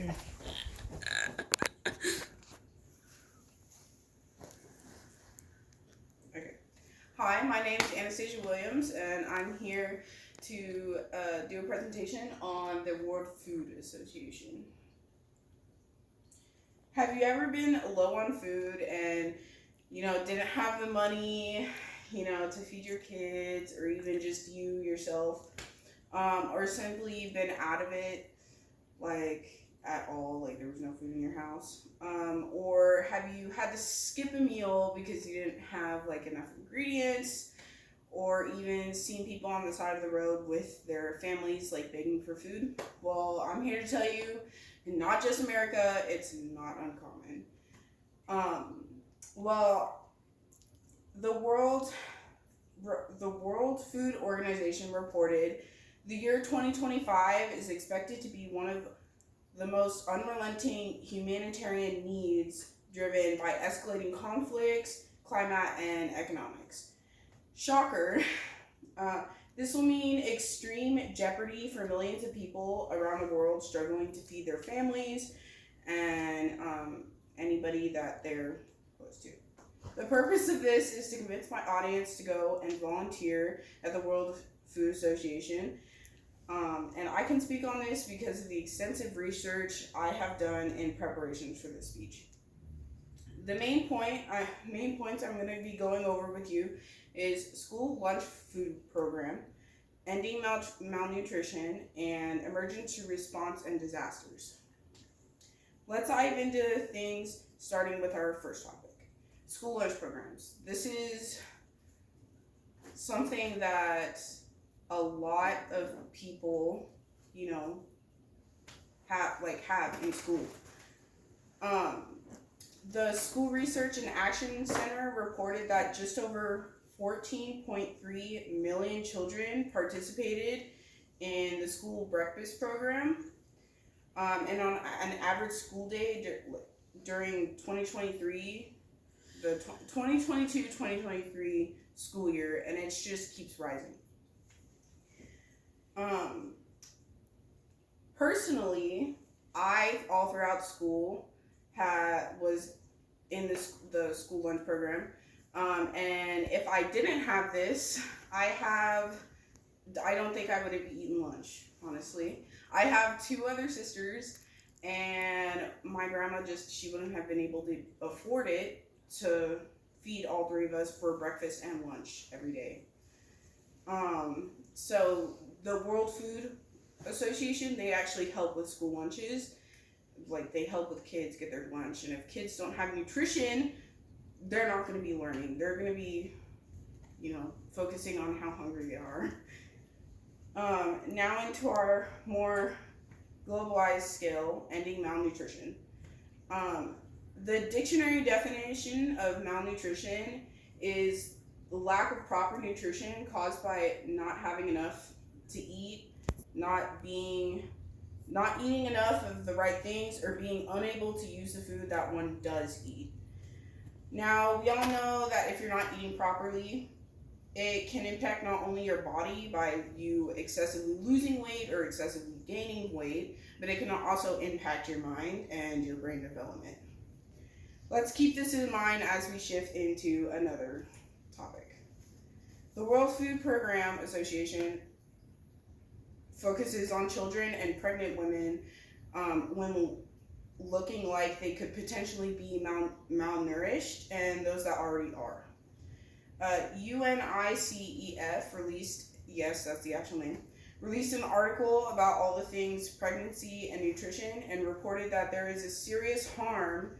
Okay. Hi, my name is Anastasia Williams, and I'm here to do a presentation on the World Food Association. Have you ever been low on food and didn't have the money, to feed your kids or even just you yourself, or simply been out of it, like at all, like there was no food in your house, or have you had to skip a meal because you didn't have like enough ingredients, or even seen people on the side of the road with their families like begging for food? Well, I'm here to tell you, not just America, it's not uncommon. Um, well, the world the World Food Organization reported the year 2025 is expected to be one of the most unrelenting humanitarian needs, driven by escalating conflicts, climate, and economics. Shocker. This will mean extreme jeopardy for millions of people around the world struggling to feed their families and anybody that they're close to. The purpose of this is to convince my audience to go and volunteer at the World Food Association. And I can speak on this because of the extensive research I have done in preparation for this speech. The main points I'm going to be going over with you is school lunch food program, ending malnutrition, and emergency response and disasters. Let's dive into things, starting with our first topic. School lunch programs. This is something that a lot of people, have in school. The School Research and Action Center reported that just over 14.3 million children participated in the school breakfast program. And on an average school day during 2023, the 2022-2023 school year, and it just keeps rising. Personally, I all throughout school was in the school lunch program, and if I didn't have this, I don't think I would have eaten lunch. Honestly, I have two other sisters, and my grandma she wouldn't have been able to afford it to feed all three of us for breakfast and lunch every day. So the World Food Association, they actually help with school lunches. Like, they help with kids get their lunch, and if kids don't have nutrition, they're not going to be learning. They're going to be, focusing on how hungry they are. Now into our more globalized scale, ending malnutrition. The dictionary definition of malnutrition is the lack of proper nutrition caused by not having enough to eat, not eating enough of the right things, or being unable to use the food that one does eat. Now, we all know that if you're not eating properly, it can impact not only your body by you excessively losing weight or excessively gaining weight, but it can also impact your mind and your brain development. Let's keep this in mind as we shift into another topic. The World Food Program Association focuses on children and pregnant women when looking like they could potentially be malnourished, and those that already are. UNICEF released, yes, that's the actual name, released an article about all the things pregnancy and nutrition, and reported that there is a serious harm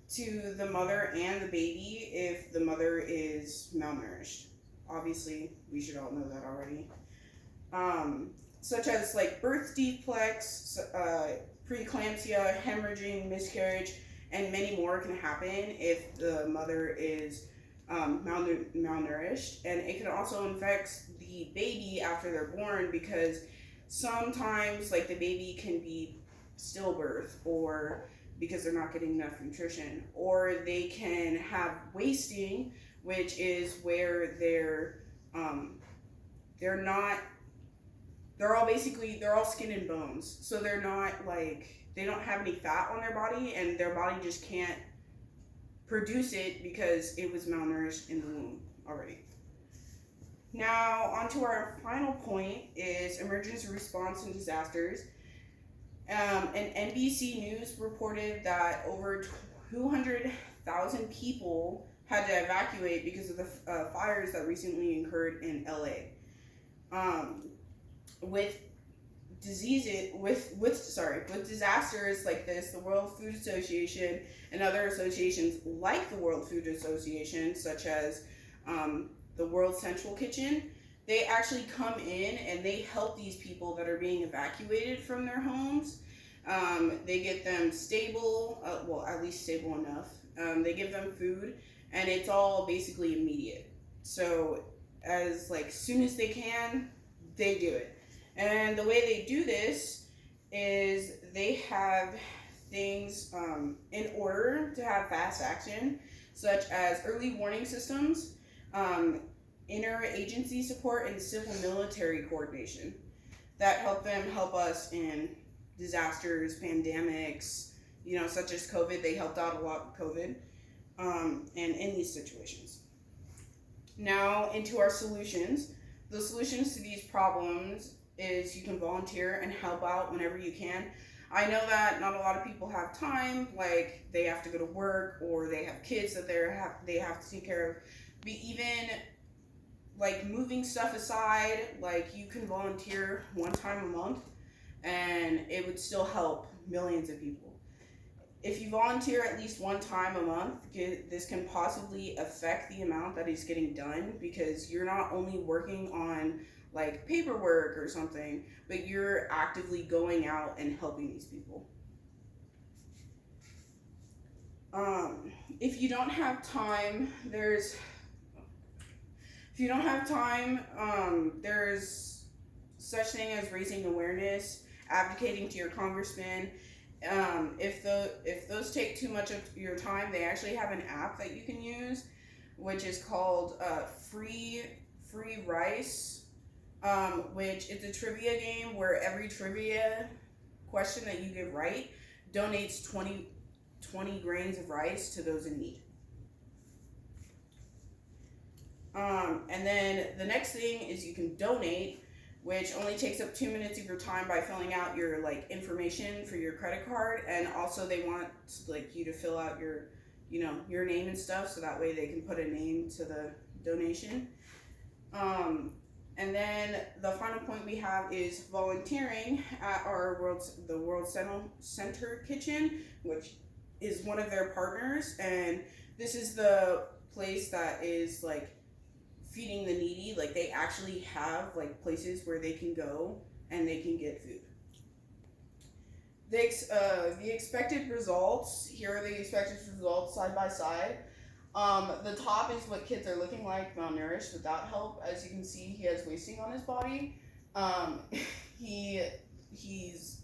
to the mother and the baby if the mother is malnourished. Obviously, we should all know that already. Such as like birth defects, preeclampsia, hemorrhaging, miscarriage, and many more can happen if the mother is malnourished. And it can also infect the baby after they're born, because sometimes like the baby can be stillbirth, or because they're not getting enough nutrition, or they can have wasting, which is where they're not they're all skin and bones. So they're not like, they don't have any fat on their body, and their body just can't produce it because it was malnourished in the womb already. Now, on to our final point is emergency response and disasters. And NBC News reported that over 200,000 people had to evacuate because of the fires that recently occurred in LA. With disasters like this, the World Food Association and other associations like the World Food Association, such as the World Central Kitchen, they actually come in and they help these people that are being evacuated from their homes. They get them stable, well, at least stable enough. They give them food, and it's all basically immediate. So, as like soon as they can, they do it. And the way they do this is they have things in order to have fast action, such as early warning systems, interagency support, and civil military coordination that help us in disasters, pandemics, such as COVID. They helped out a lot with COVID, and in these situations. Now, into our solutions. The solutions to these problems is you can volunteer and help out whenever you can. I know that not a lot of people have time, like they have to go to work or they have kids that they have to take care of. But even like moving stuff aside, like you can volunteer one time a month and it would still help millions of people. If you volunteer at least one time a month, this can possibly affect the amount that is getting done, because you're not only working on like paperwork or something, but you're actively going out and helping these people. If you don't have time, there's such thing as raising awareness, advocating to your congressman. If those take too much of your time, they actually have an app that you can use, which is called Free Rice, which is a trivia game where every trivia question that you get right donates 20 grains of rice to those in need. And then the next thing is you can donate, which only takes up 2 minutes of your time by filling out your like information for your credit card, and also they want like you to fill out your name and stuff, so that way they can put a name to the donation. And then the final point we have is volunteering at the World Center Kitchen, which is one of their partners, and this is the place that is like feeding the needy. Like they actually have like places where they can go and they can get food. The expected results, here are the expected results side by side. The top is what kids are looking like malnourished without help. As you can see, he has wasting on his body. He's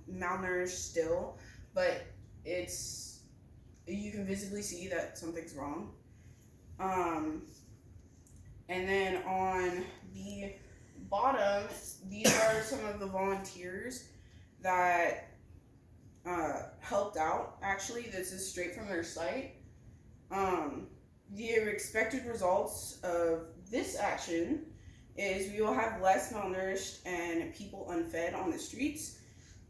malnourished still, but you can visibly see that something's wrong. And then on the bottom, these are some of the volunteers that helped out. Actually, this is straight from their site. The expected results of this action is we will have less malnourished and people unfed on the streets,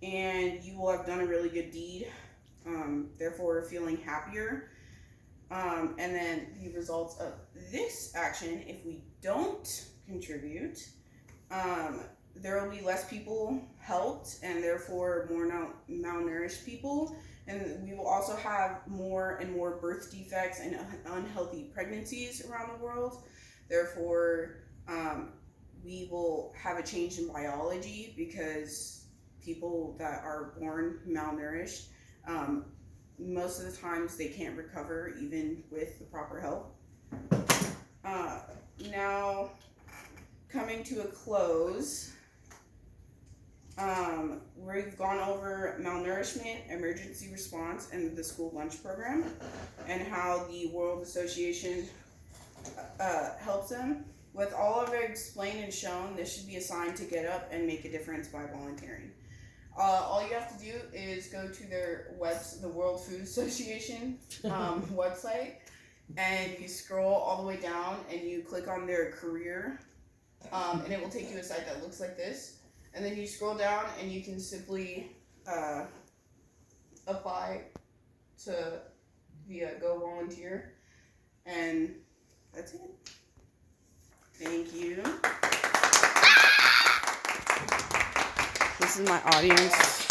and you will have done a really good deed, therefore feeling happier. And then the results of this action, if we don't contribute, there will be less people helped and therefore more malnourished people. And we will also have more and more birth defects and unhealthy pregnancies around the world. Therefore, we will have a change in biology, because people that are born malnourished, most of the times they can't recover even with the proper help. Now, coming to a close, we've gone over malnourishment, emergency response, and the school lunch program, and how the World Association helps them. With all of it explained and shown, this should be a sign to get up and make a difference by volunteering. All you have to do is go to their the World Food Association website, and you scroll all the way down and you click on their career, and it will take you to a site that looks like this. And then you scroll down and you can simply apply to via Go Volunteer, and that's it. Thank you. This is my audience.